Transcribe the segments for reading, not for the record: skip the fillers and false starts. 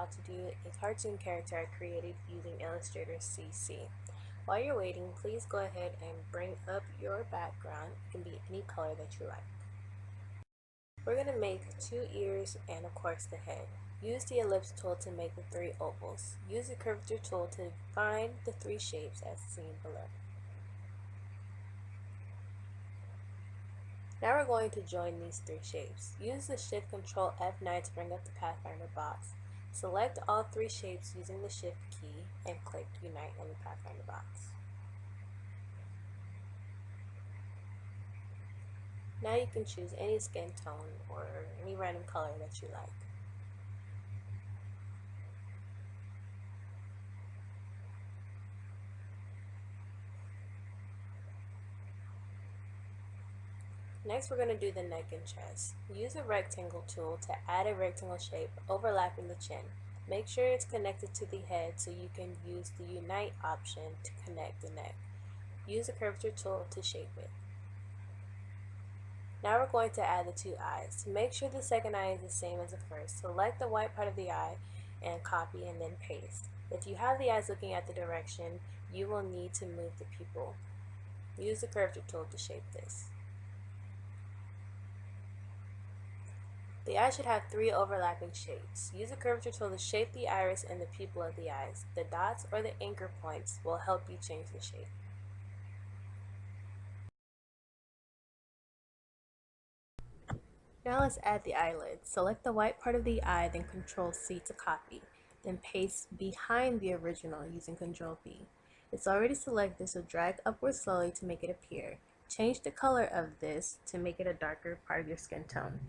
how to do a cartoon character I created using Illustrator CC. While you're waiting, please go ahead and bring up your background. It can be any color that you like. We're going to make 2 ears and of course the head. Use the ellipse tool to make the 3 ovals. Use the curvature tool to find the 3 shapes as seen below. Now we're going to join these 3 shapes. Use the Shift Control F9 to bring up the Pathfinder box. Select all 3 shapes using the Shift key and click Unite in the Pathfinder box. Now you can choose any skin tone or any random color that you like. Next, we're going to do the neck and chest. Use the rectangle tool to add a rectangle shape overlapping the chin. Make sure it's connected to the head so you can use the Unite option to connect the neck. Use the curvature tool to shape it. Now we're going to add the 2 eyes. To make sure the second eye is the same as the first, select the white part of the eye and copy and then paste. If you have the eyes looking at the direction, you will need to move the pupil. Use the curvature tool to shape this. The eye should have 3 overlapping shapes. Use the curvature tool to shape the iris and the pupil of the eyes. The dots or the anchor points will help you change the shape. Now let's add the eyelid. Select the white part of the eye, then Control C to copy. Then paste behind the original using Control V. It's already selected, so drag upward slowly to make it appear. Change the color of this to make it a darker part of your skin tone.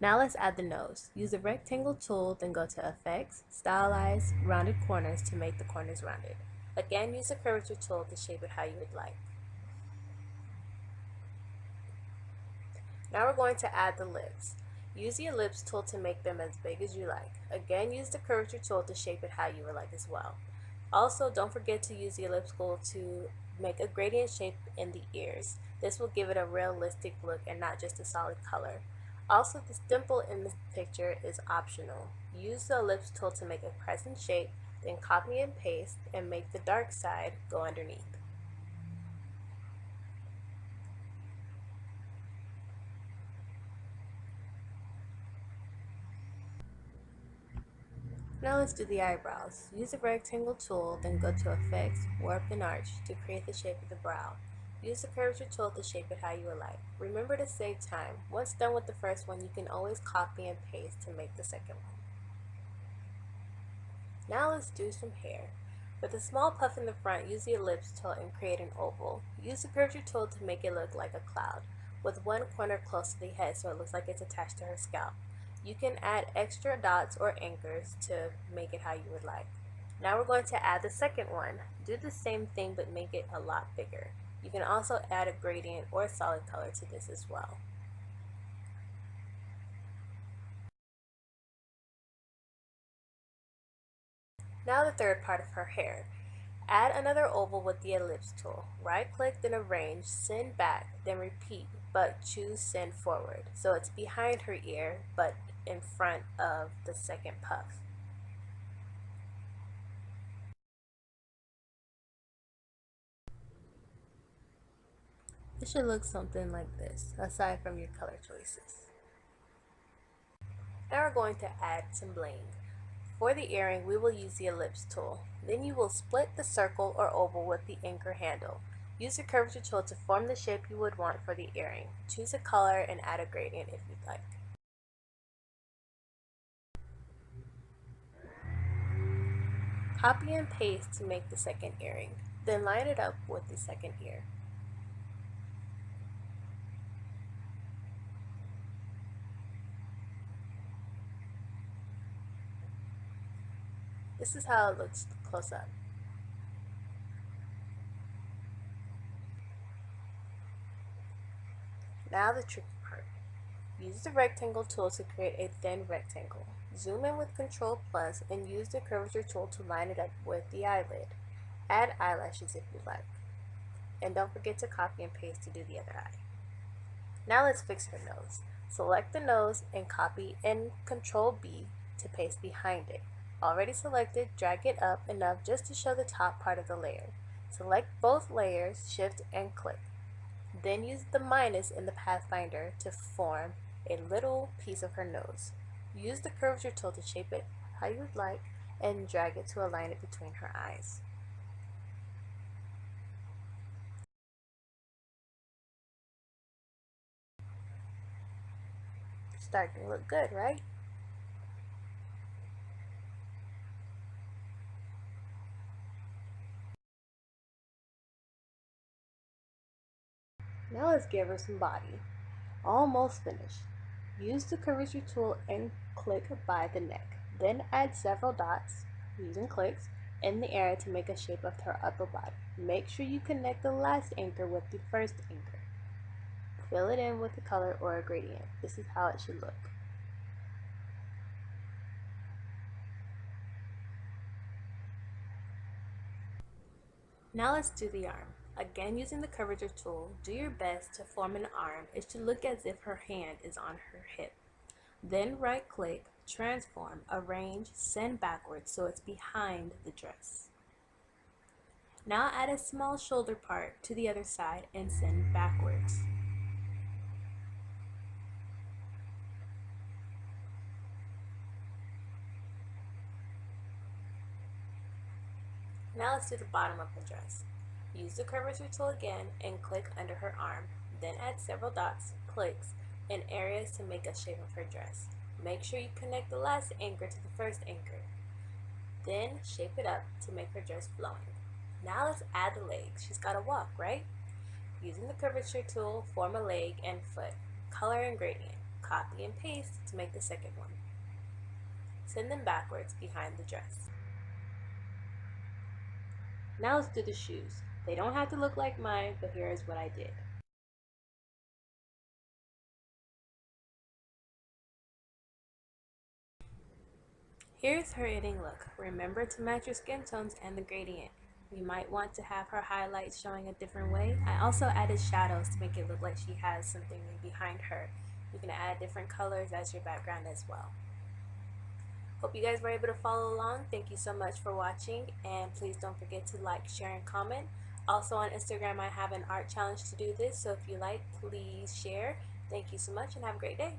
Now let's add the nose. Use the rectangle tool, then go to Effects, Stylize, Rounded Corners to make the corners rounded. Again, use the curvature tool to shape it how you would like. Now we're going to add the lips. Use the ellipse tool to make them as big as you like. Again, use the curvature tool to shape it how you would like as well. Also, don't forget to use the ellipse tool to make a gradient shape in the ears. This will give it a realistic look and not just a solid color. Also, this dimple in this picture is optional. Use the ellipse tool to make a crescent shape, then copy and paste and make the dark side go underneath. Now let's do the eyebrows. Use the rectangle tool, then go to Effects, Warp and Arch to create the shape of the brow. Use the curvature tool to shape it how you would like. Remember to save time. Once done with the first one, you can always copy and paste to make the second one. Now let's do some hair. With a small puff in the front, use the ellipse tool and create an oval. Use the curvature tool to make it look like a cloud, with one corner close to the head so it looks like it's attached to her scalp. You can add extra dots or anchors to make it how you would like. Now we're going to add the second one. Do the same thing but make it a lot bigger. You can also add a gradient or a solid color to this as well. Now the third part of her hair. Add another oval with the ellipse tool. Right click, then arrange, send back, then repeat, but choose send forward. So it's behind her ear, but in front of the second puff. It should look something like this, aside from your color choices. Now we're going to add some bling. For the earring, we will use the ellipse tool. Then you will split the circle or oval with the anchor handle. Use the curvature tool to form the shape you would want for the earring. Choose a color and add a gradient if you'd like. Copy and paste to make the second earring. Then line it up with the second ear. This is how it looks close up. Now the tricky part. Use the rectangle tool to create a thin rectangle. Zoom in with Control plus and use the curvature tool to line it up with the eyelid. Add eyelashes if you like. And don't forget to copy and paste to do the other eye. Now let's fix her nose. Select the nose and copy and Control B to paste behind it. Already selected, drag it up enough just to show the top part of the layer. Select both layers, shift and click. Then use the minus in the Pathfinder to form a little piece of her nose. Use the curvature tool to shape it how you would like and drag it to align it between her eyes. Starting to look good, right? Now let's give her some body. Almost finished. Use the curvature tool and click by the neck. Then add several dots, using clicks, in the area to make a shape of her upper body. Make sure you connect the last anchor with the first anchor. Fill it in with a color or a gradient. This is how it should look. Now let's do the arm. Again, using the curvature tool, do your best to form an arm. It should look as if her hand is on her hip. Then right click, transform, arrange, send backwards so it's behind the dress. Now add a small shoulder part to the other side and send backwards. Now let's do the bottom of the dress. Use the curvature tool again and click under her arm. Then add several dots, clicks, and areas to make a shape of her dress. Make sure you connect the last anchor to the first anchor. Then shape it up to make her dress flowing. Now let's add the legs. She's got to walk, right? Using the curvature tool, form a leg and foot. Color and gradient. Copy and paste to make the second one. Send them backwards behind the dress. Now let's do the shoes. They don't have to look like mine, but here is what I did. Here's her ending look. Remember to match your skin tones and the gradient. You might want to have her highlights showing a different way. I also added shadows to make it look like she has something behind her. You can add different colors as your background as well. Hope you guys were able to follow along. Thank you so much for watching, and please don't forget to like, share, and comment. Also on Instagram, I have an art challenge to do this, so if you like, please share. Thank you so much and have a great day.